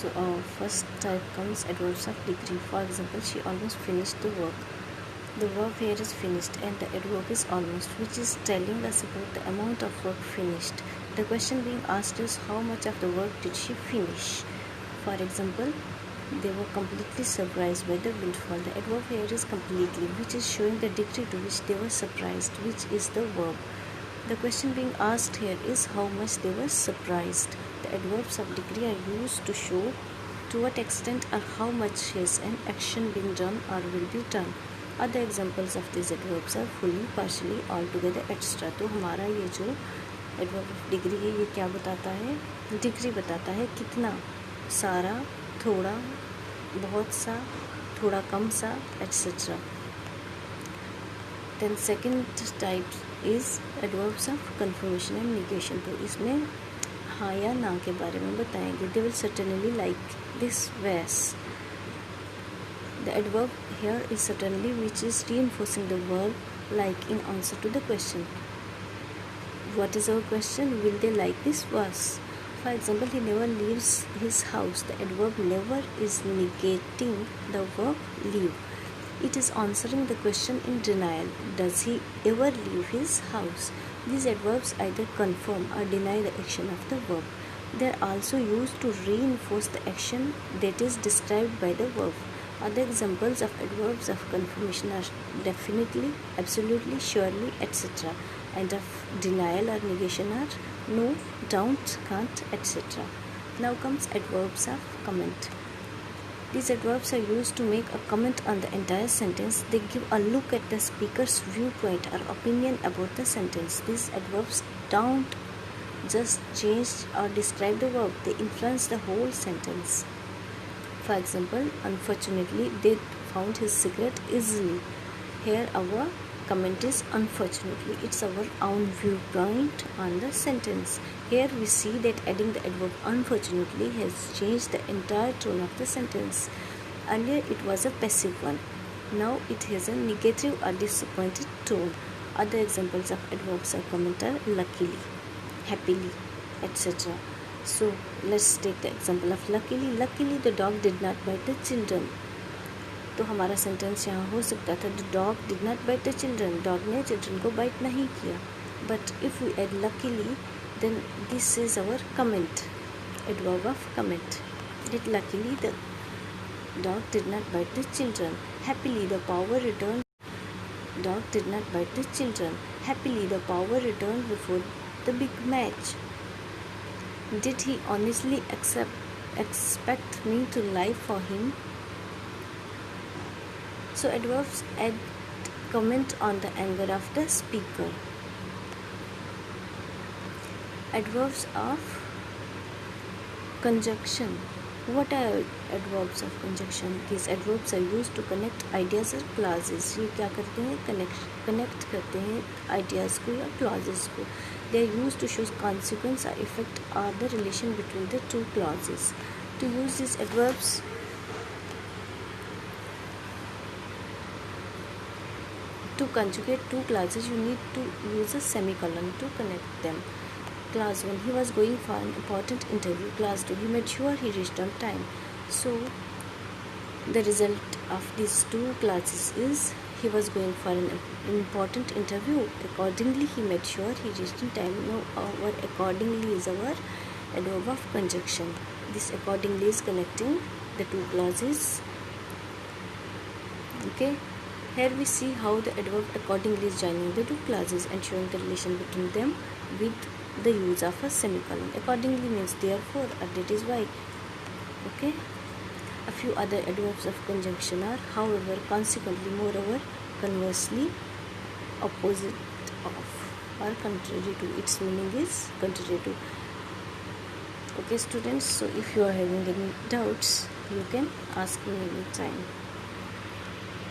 So first type comes adverbs of degree. For example, she almost finished the work. The verb here is finished and the adverb is almost, which is telling us about the amount of work finished. The question being asked is how much of the work did she finish? For example, they were completely surprised by the windfall. The adverb here is completely, which is showing the degree to which they were surprised, which is the verb. The question being asked here is how much they were surprised. The adverbs of degree are used to show to what extent or how much is an action being done or will be done. Other examples of these adverbs are fully, partially, altogether, etc. तो हमारा ये जो adverb of degree है ये क्या बताता है? Degree बताता है कितना, सारा, थोड़ा, बहुत सा, थोड़ा कम सा, etc. Then second type is adverbs of confirmation and negation. तो इसमें हाँ या ना के बारे में बताएंगे. They will certainly like this vase. The adverb here is certainly, which is reinforcing the verb like in answer to the question. What is our question? Will they like this vase? For example, he never leaves his house. The adverb never is negating the verb leave. It is answering the question in denial. Does he ever leave his house? These adverbs either confirm or deny the action of the verb. They are also used to reinforce the action that is described by the verb. Other examples of adverbs of confirmation are definitely, absolutely, surely, etc. And of denial or negation are no, don't, can't, etc. Now comes adverbs of comment. These adverbs are used to make a comment on the entire sentence. They give a look at the speaker's viewpoint or opinion about the sentence. These adverbs don't just change or describe the verb, they influence the whole sentence. For example, unfortunately, they found his cigarette easily. Here our comment is unfortunately. It's our own viewpoint on the sentence. Here we see that adding the adverb unfortunately has changed the entire tone of the sentence. Earlier it was a passive one. Now it has a negative or disappointed tone. Other examples of adverbs of comment are luckily, happily, etc. So let's take the example of luckily. Luckily the dog did not bite the children. तो हमारा sentence यहाँ हो सकता था the dog did not bite the children. Dog ने children को bite नहीं किया. But if we add luckily, then this is our comment, adverb of comment. That luckily the dog did not bite the children. Happily the power returned. Dog did not bite the children. Happily the power returned before the big match. Did he honestly expect me to lie for him? So adverbs add comment on the anger of the speaker. Adverbs of conjunction. What are adverbs of conjunction? These adverbs are used to connect ideas or clauses. ये क्या करते हैं? Connect करते हैं ideas को या clauses को. They are used to show consequence or effect or the relation between the two clauses. To use these adverbs, to conjugate two clauses, you need to use a semicolon to connect them. Clause 1, he was going for an important interview. Clause 2, he made sure he reached on time. So the result of these two clauses is he was going for an important interview. Accordingly, he made sure he reached on time. Now our accordingly is our adverb of conjunction. This accordingly is connecting the two clauses. Okay. Here we see how the adverb accordingly is joining the two clauses and showing the relation between them with the use of a semicolon. Accordingly means therefore, or that is why. Okay. A few other adverbs of conjunction are however, consequently, moreover, conversely, opposite of, or contrary to. Its meaning is contrary to. Okay students, so if you are having any doubts, you can ask me anytime.